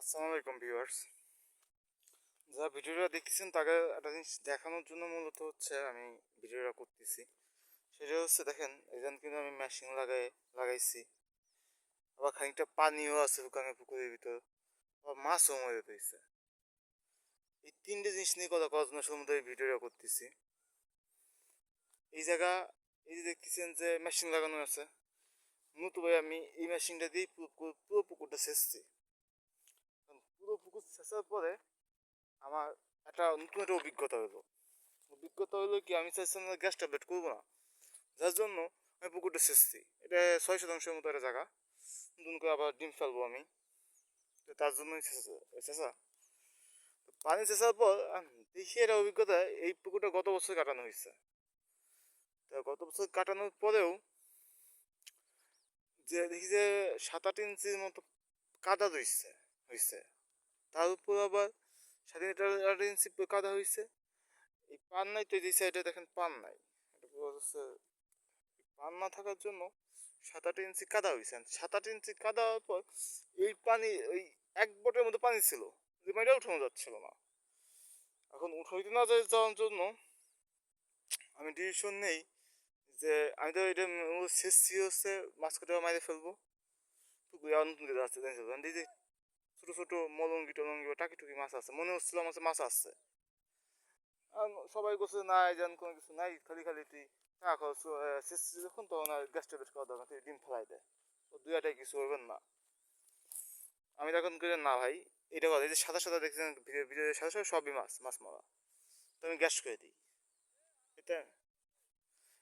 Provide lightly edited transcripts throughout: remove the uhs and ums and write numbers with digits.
আসসালামু আলাইকুম ভিউয়ার্স। যারা ভিডিওটা দেখতেছেন তাকে একটা জিনিস দেখানোর জন্য মূলত হচ্ছে আমি ভিডিওটা করতেছি। সেটা হচ্ছে দেখেন এখানে কিন্তু আমি মেশিন লাগাইছি, আবার খানিকটা পানিও আছে ওখানে পুকুরের ভিতর, আবার মাছও মরে রয়েছে। এই তিনটে জিনিস নিয়ে কথা করার জন্য শুধু এই ভিডিওটা করতেছি। এই জায়গা, এই যে দেখতেছেন যে মেশিন লাগানো আছে, মূলত ভাই আমি এই মেশিনটা দিয়ে পুরো পুকুরটা সেচছি। পুরো পুকুর সেচার পরে আমার নতুন একটা অভিজ্ঞতা হলো কি, আমি চাইছিলাম না গ্যাস ট্যাবলেট করবো না, যার জন্য আমি পুকুরটা সেচছি। এটা 6 শতাংশের মতো একটা জায়গা, নতুন করে আবার ডিম ফেলবো আমি, তো তার জন্যই চেঁচা পানি চেঁচার পর দেখি এটা অভিজ্ঞতা, এই পুকুরটা গত বছর কাটানো হয়েছে। তো গত বছর কাটানোর পরেও যে দেখি যে 7-8 ইঞ্চির মতো কাদা হয়েছে। তার উপর আবার 7-8 ইঞ্চি কাদা হয়েছে। এই পান নাই তো, এই সাইডে দেখেন পান নাই, এটা পুরো হচ্ছে পান না থাকার জন্য 7-8 ইঞ্চি কাদা হয়েছে। 7-8 ইঞ্চি কাদা হওয়ার পর এই পানি, ওই এক বটের মধ্যে পানি ছিল, যে পানিটা উঠানো যাচ্ছিল না। এখন উঠাইতে না যাওয়ার জন্য আমি ডিসিশন নেই যে আমি তো এটা শেষছি হচ্ছে মাছ কাটা মাইরে ফেলবো। পুকুরে আবার নতুন করে আসছে যে ছোট ছোট মলঙ্গি টলঙ্গি বা টাকি টুকি মাছ আছে, মনে হচ্ছিল আমার কাছে মাছ আসছে। আর সবাই করছে না, এই যেন কোনো কিছু নাই, খালি খালি তুই টাকা খরচ শেষ যখন, তখন আর গ্যাস ট্যাবলেট খাওয়া দরকার, তুই ডিম ফেলাই দেয়, ও দুই আটাই কিছু হইবেন না। আমি তখন করে না ভাই, এটা কথা, এই যে সাদা সাদা দেখছেন ভিডিও সাদা সাদা সবই মাছ মাছ মারা, তো আমি গ্যাস করে দিই। এটা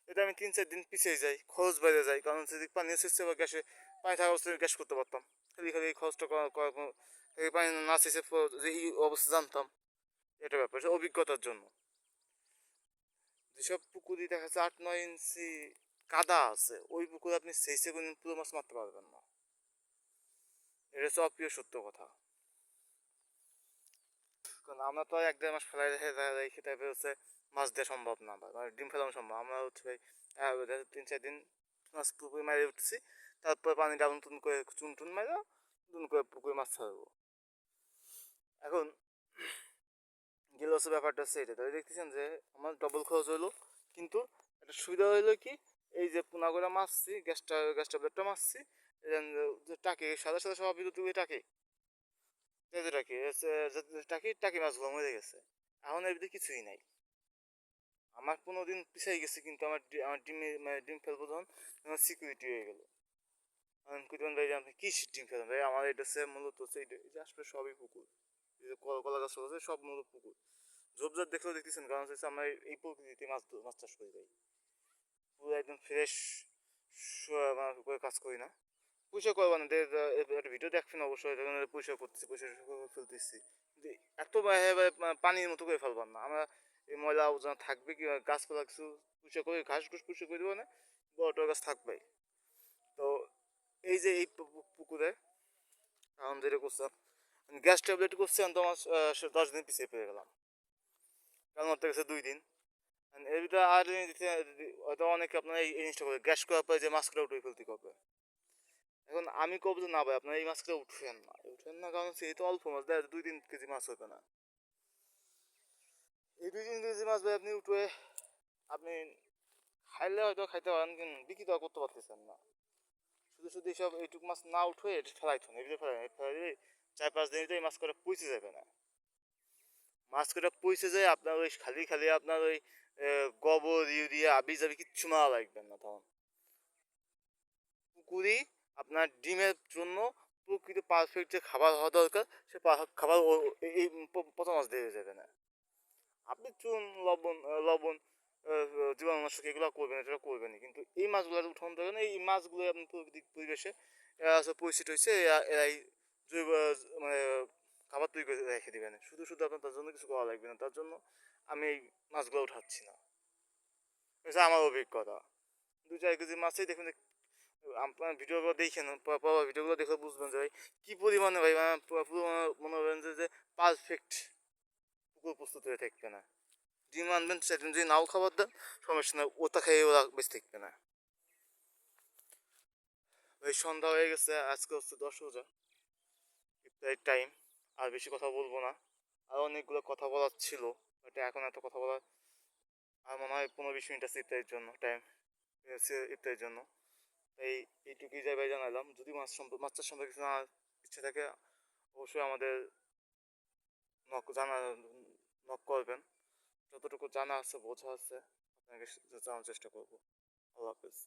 এটা আমি 3-4 দিন পিছিয়ে যাই, খরচ বেড়ে যায়, কারণ যদি পানি এসেছে বা গ্যাসে পানি থাকা অবস্থায় গ্যাস করতে পারতাম, খালি খালি এই খরচটা এই পানি না এসেছে যে এই অবস্থা জানতাম। এটা ব্যাপার, এটা অভিজ্ঞতার জন্য। যেসব পুকুরে দেখা যাচ্ছে 8-9 ইঞ্চি কাদা আছে, ওই পুকুরে আপনি সেইসে কোনো পুরো মাছ মারতে পারবেন না। এটা হচ্ছে অপ্রিয় সত্য কথা। কারণ আমরা তো 1-1.5 মাস ফেলাই রেখে টাইপের হচ্ছে মাছ দেওয়া সম্ভব না, মানে ডিম ফেলানো সম্ভব। আমরা হচ্ছে ভাই 3-4 দিন মাছ পুকুরে মারে উঠছি, তারপর পানিটা নতুন করে চুন টুন মারা নতুন করে পুকুরে মাছ ছাড়বো। এখন গেলে হচ্ছে ব্যাপারটা হচ্ছে এটা, তাই দেখতেছেন যে আমার ডবল খরচ হইলো, কিন্তু একটা সুবিধা হইলো কি, এই যে পোনা করে মারছি, গ্যাস ট্যাবলেটটা মারছি, যে টাকি সাদা সাদা সব বিদ্যুৎ টাকি, তেজে টাকি টাকি টাকি মাছগুলো মরে গেছে। এখন এর ভিতরে কিছুই নাই। আমার 15 দিন পিছাই গেছে, কিন্তু আমার ডিমে মানে ডিম ফেলবো যখন, আমার সিকিউরিটি হয়ে গেল। আমি কুতন ভাই, আপনি কি ডিম ফেলেন ভাই? আমার এটা হচ্ছে মূলত হচ্ছে এই যে আসলে সবই পুকুর, এই যে কলা গাছ আছে সব মূলত পুকুর। ঝোপঝাড় দেখলেও দেখতেছেন, কারণ হচ্ছে আমরা এই প্রকৃতিতে মাছ চাষ করি ভাই, পুরো একদম ফ্রেশ করে কাজ করি না। পয়সা করবো না, একটা ভিডিও দেখবেন অবশ্যই, পয়সা করতেছি, পয়সা ফেলতেছি, কিন্তু এত পানির মতো করে ফেলবার না। আমরা এই ময়লা আবর্জনা থাকবে কি, গাছপালা কিছু পয়সা করে ঘাস ঘুষ পয়সা করে দেবো না, বড় গাছ থাকবে। তো এই যে এই পুকুরে এখন যেটা করছিলাম, গ্যাস ট্যাবলেট করছি, আমি তো আমার 10 দিন পিছিয়ে পেয়ে গেলাম, কারণ আমার গেছে 2 দিন। এর ভিতরে আর হয়তো অনেকে আপনার এই জিনিসটা করে, গ্যাস করার পরে যে মাস্কটা উঠে ফেলতে হবে। এখন আমি কব যে না ভাই, আপনার এই মাছটা উঠেন না, কারণ হচ্ছে এই তো অল্প মাছ, দেখা যায় 2-3 কেজি মাছ হবে না। এই 2-3 কেজি মাছ ভাই আপনি উঠে আপনি খাইলে হয়তো খাইতে পারেন, কিন্তু বিক্রি তো আর করতে পারতেছেন না। শুধু শুধু এইসব এইটুকু মাছ না উঠে এটা ফেলাইতো না, এগুলো ফেলাই দিলে 4-5 দিন এই মাছ করে পচে যাবে না। মাছ করে পচে যায় আপনার ওই খালি খালি আপনার ওই গোবর ইউরিয়া আবি যাবি কিচ্ছু মারা লাগবে না তখন। পুকুরি আপনার ডিমের জন্য প্রকৃত পারফেক্ট যে খাবার হওয়া দরকার, সে খাবার এই পচা মাছ দিয়ে যাবে না। আপনি চুন লবণ জীবাণুনাশক এগুলো করবেন, এটা করবেন, কিন্তু এই মাছগুলো উঠানো দরকার না। এই মাছগুলো আপনি প্রকৃতিক পরিবেশে এরা পরিচিত হয়েছে, এরাই জৈব মানে খাবার তৈরি করে রেখে দেবেন। শুধু শুধু আপনার তার জন্য কিছু করা লাগবে না, তার জন্য আমি এই মাছগুলো উঠাচ্ছি না। এটা আমার অভিজ্ঞতা। 2-4 কেজি মাছই দেখুন, আপনার ভিডিওগুলো দেখেন, ভিডিওগুলো দেখে বুঝবেন যে ভাই কী পরিমাণে ভাই, মানে পুরো মনে করেন যে পারফেক্ট পুকুর প্রস্তুত হয়ে থাকবে না। ডিম আনবেন, সেদিন যদি নাও খাবার দেন সমস্যা নেই, ওটা খেয়ে ওরা বেঁচে থাকবে না। ওই সন্ধ্যা হয়ে গেছে, আজকে হচ্ছে 10 রোজা, ইফতারের টাইম। আর বেশি কথা বলবো না। আর অনেকগুলো কথা বলার ছিল, বাট এখন এত কথা বলার আর মনে হয় 15-20 মিনিট আছে ইফতারের জন্য টাইম, ইফতারের জন্য। তাই এইটুকুই যাই ভাই জানালাম। যদি মাছ চাষ সম্পর্কে কিছু জানার ইচ্ছে থাকে অবশ্যই আমাদের নক জানা নক করবেন। যতটুকু জানা আছে বোঝা আছে আপনাকে জানার চেষ্টা করবো। আল্লাহ হাফেজ।